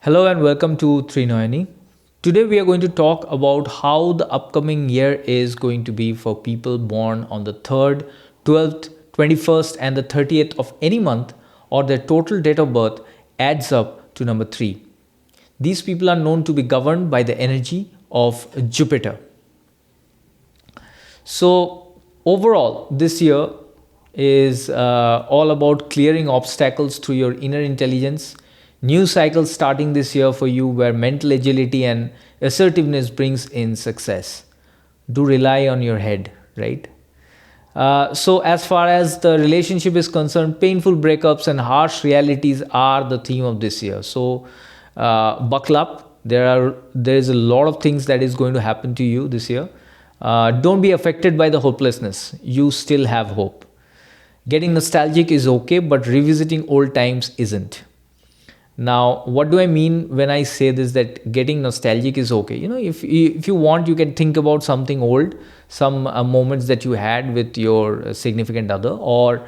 Hello and welcome to Trinoyani. Today we are going to talk about how the upcoming year is going to be for people born on the 3rd, 12th, 21st and the 30th of any month, or their total date of birth adds up to number 3. These people are known to be governed by the energy of Jupiter. So overall, this year is all about clearing obstacles through your inner intelligence. New cycles starting this year for you where mental agility and assertiveness brings in success. Do rely on your head, right? So as far as the relationship is concerned, painful breakups and harsh realities are the theme of this year. So buckle up. There is a lot of things that is going to happen to you this year. Don't be affected by the hopelessness. You still have hope. Getting nostalgic is okay, but revisiting old times isn't. Now, what do I mean when I say this, that getting nostalgic is okay? If you want, you can think about something old, some moments that you had with your significant other, or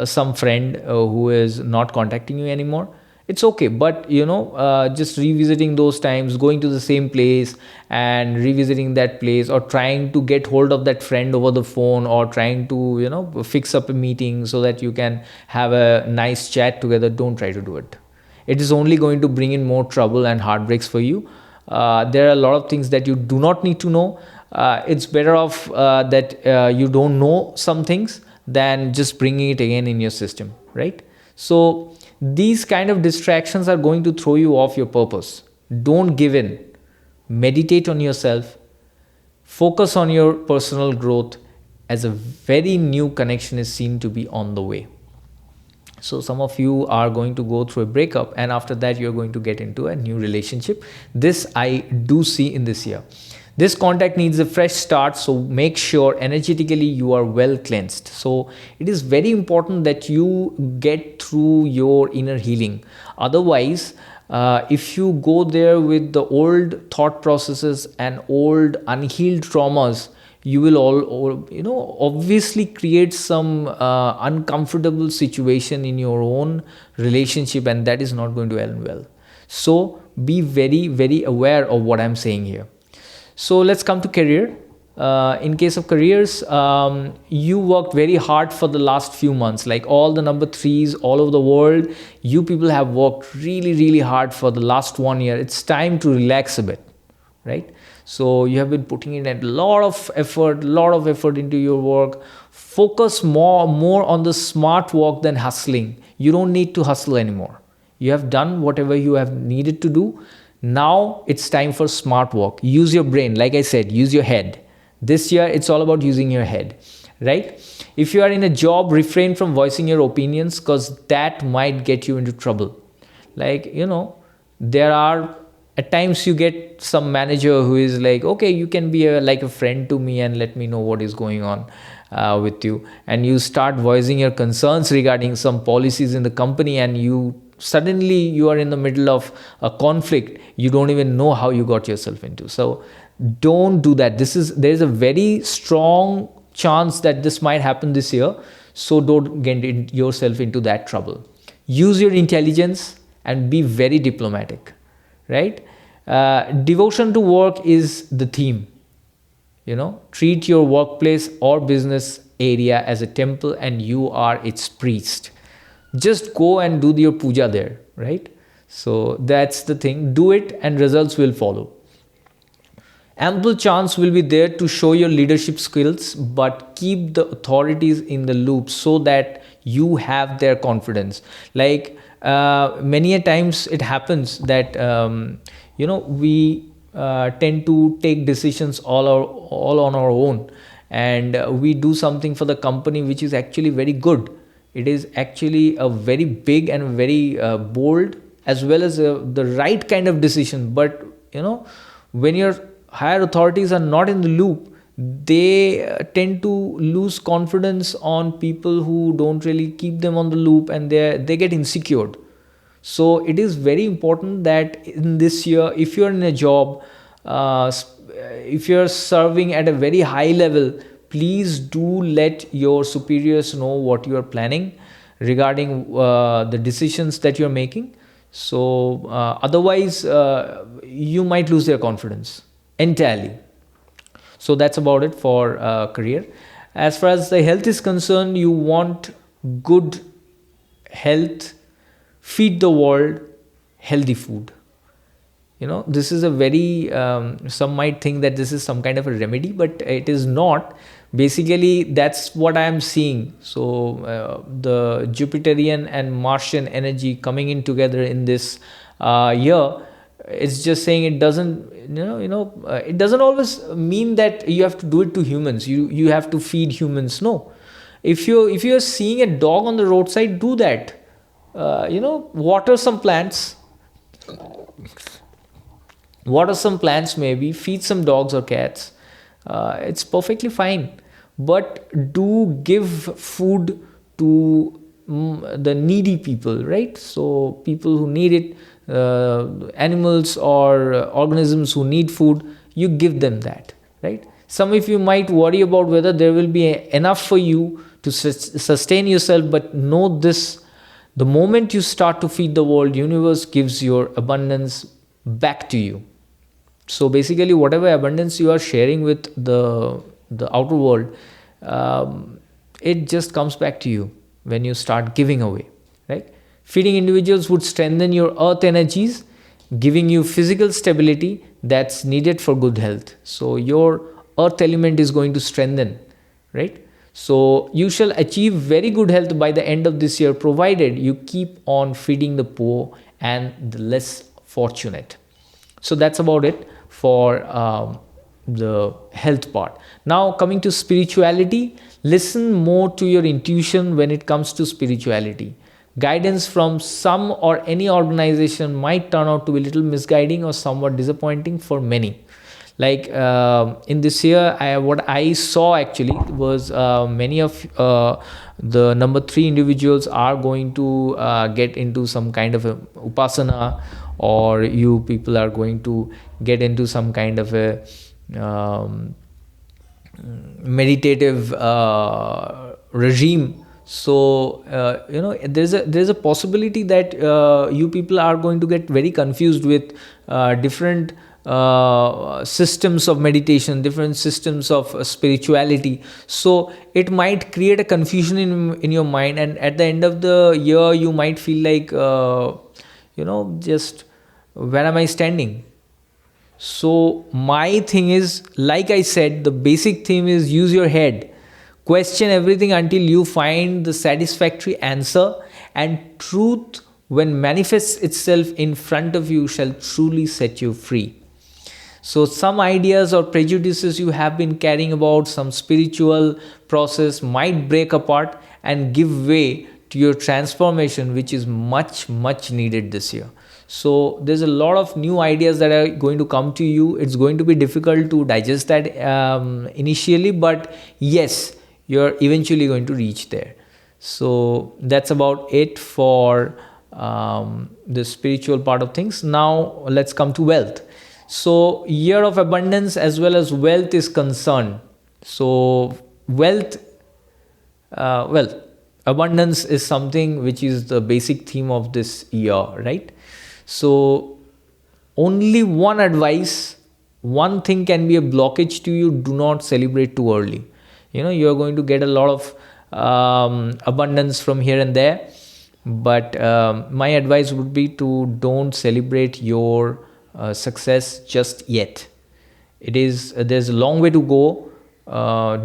some friend who is not contacting you anymore. It's okay, but just revisiting those times, going to the same place and revisiting that place, or trying to get hold of that friend over the phone, or trying to fix up a meeting so that you can have a nice chat together. Don't try to do it. It is only going to bring in more trouble and heartbreaks for you. There are a lot of things that you do not need to know. It's better off that you don't know some things than just bringing it again in your system, right? So these kind of distractions are going to throw you off your purpose. Don't give in. Meditate on yourself. Focus on your personal growth, as a very new connection is seen to be on the way. So some of you are going to go through a breakup, and after that you're going to get into a new relationship. This I do see in this year. This contact needs a fresh start, so make sure energetically you are well cleansed. So it is very important that you get through your inner healing. Otherwise, if you go there with the old thought processes and old unhealed traumas, you will obviously create some uncomfortable situation in your own relationship, and that is not going to end well. So be very, very aware of what I'm saying here. So let's come to career. In case of careers, you worked very hard for the last few months, like all the number threes all over the world. You people have worked really, really hard for the last 1 year. It's time to relax a bit, right? So you have been putting in a lot of effort into your work. Focus more on the smart work than hustling. You don't need to hustle anymore. You have done whatever you have needed to do. Now it's time for smart work. Use your brain. Like I said, use your head. This year, it's all about using your head, right? If you are in a job, refrain from voicing your opinions, because that might get you into trouble. Like, there are at times you get some manager who is like, okay, you can be like a friend to me and let me know what is going on with you. And you start voicing your concerns regarding some policies in the company, and suddenly you are in the middle of a conflict. You don't even know how you got yourself into. So don't do that. There is a very strong chance that this might happen this year. So don't get yourself into that trouble. Use your intelligence and be very diplomatic, right? Devotion to work is the theme. Treat your workplace or business area as a temple, and you are its priest. Just go and do your puja there, right? So that's the thing. Do it and results will follow. Ample chance will be there to show your leadership skills, but keep the authorities in the loop so that you have their confidence. Like many a times it happens that we tend to take decisions all on our own, and we do something for the company which is actually very good. It is actually a very big and very bold, as well as the right kind of decision. But when your higher authorities are not in the loop, they tend to lose confidence on people who don't really keep them on the loop, and they get insecure. So it is very important that in this year, if you're in a job, if you're serving at a very high level, please do let your superiors know what you are planning regarding the decisions that you're making. So otherwise you might lose their confidence entirely. So that's about it for career. As far as the health is concerned, you want good health, feed the world healthy food. This is a very some might think that this is some kind of a remedy, but it is not. Basically that's what I am seeing. So the Jupiterian and Martian energy coming in together in this year, it's just saying it doesn't, it doesn't always mean that you have to do it to humans. You have to feed humans. No, if you're seeing a dog on the roadside, do that. Water some plants, maybe feed some dogs or cats. It's perfectly fine. But do give food to the needy people, right? So people who need it, animals or organisms who need food, you give them that, right? Some of you might worry about whether there will be enough for you to sustain yourself, but know this: the moment you start to feed the world, universe gives your abundance back to you. So basically whatever abundance you are sharing with the outer world, it just comes back to you when you start giving away, right? Feeding individuals would strengthen your earth energies, giving you physical stability that's needed for good health. So your earth element is going to strengthen, right? So you shall achieve very good health by the end of this year, provided you keep on feeding the poor and the less fortunate. So that's about it for the health part. Now coming to spirituality, listen more to your intuition when it comes to spirituality. Guidance from some or any organization might turn out to be a little misguiding or somewhat disappointing for many. Like in this year, what I saw actually was many of the number 3 individuals are going to get into some kind of a upasana, or you people are going to get into some kind of a meditative regime. So there's a possibility that you people are going to get very confused with different systems of meditation, different systems of spirituality. So it might create a confusion in your mind, and at the end of the year you might feel like just where am I standing? So my thing is, like I said, the basic theme is use your head. Question everything until you find the satisfactory answer, and truth, when manifests itself in front of you, shall truly set you free. So some ideas or prejudices you have been carrying about some spiritual process might break apart and give way to your transformation, which is much, much needed this year. So there's a lot of new ideas that are going to come to you. It's going to be difficult to digest that initially, but yes, you're eventually going to reach there. So that's about it for the spiritual part of things. Now let's come to wealth. So year of abundance as well as wealth is concerned. So wealth, abundance is something which is the basic theme of this year, right? So only one advice, one thing can be a blockage to you: do not celebrate too early. You're going to get a lot of abundance from here and there, but my advice would be to don't celebrate your success just yet. There's a long way to go.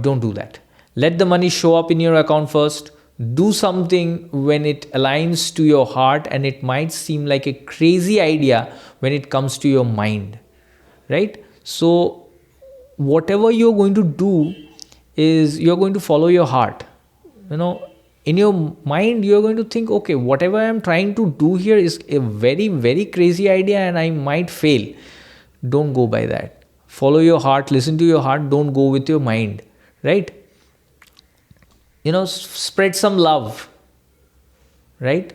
Don't do that. Let the money show up in your account first. Do something when it aligns to your heart, and it might seem like a crazy idea when it comes to your mind, right? So whatever you're going to do is you're going to follow your heart. In your mind you're going to think, okay, whatever I'm trying to do here is a very, very crazy idea and I might fail. Don't go by that. Follow your heart, listen to your heart, don't go with your mind, right? Spread some love, right?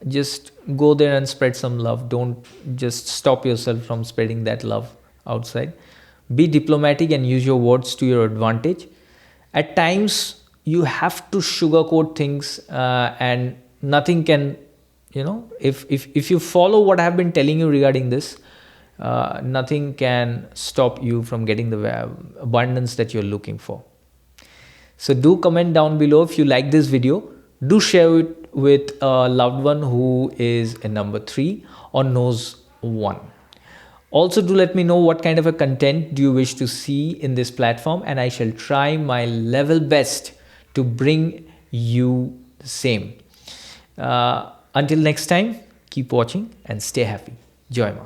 Just go there and spread some love. Don't just stop yourself from spreading that love outside. Be diplomatic and use your words to your advantage. At times you have to sugarcoat things, and nothing can if you follow what I have been telling you regarding this, nothing can stop you from getting the abundance that you're looking for. So do comment down below if you like this video. Do share it with a loved one who is a number 3 or knows 1. Also, do let me know what kind of a content do you wish to see in this platform, and I shall try my level best to bring you the same. Until next time, keep watching and stay happy. Joy Ma.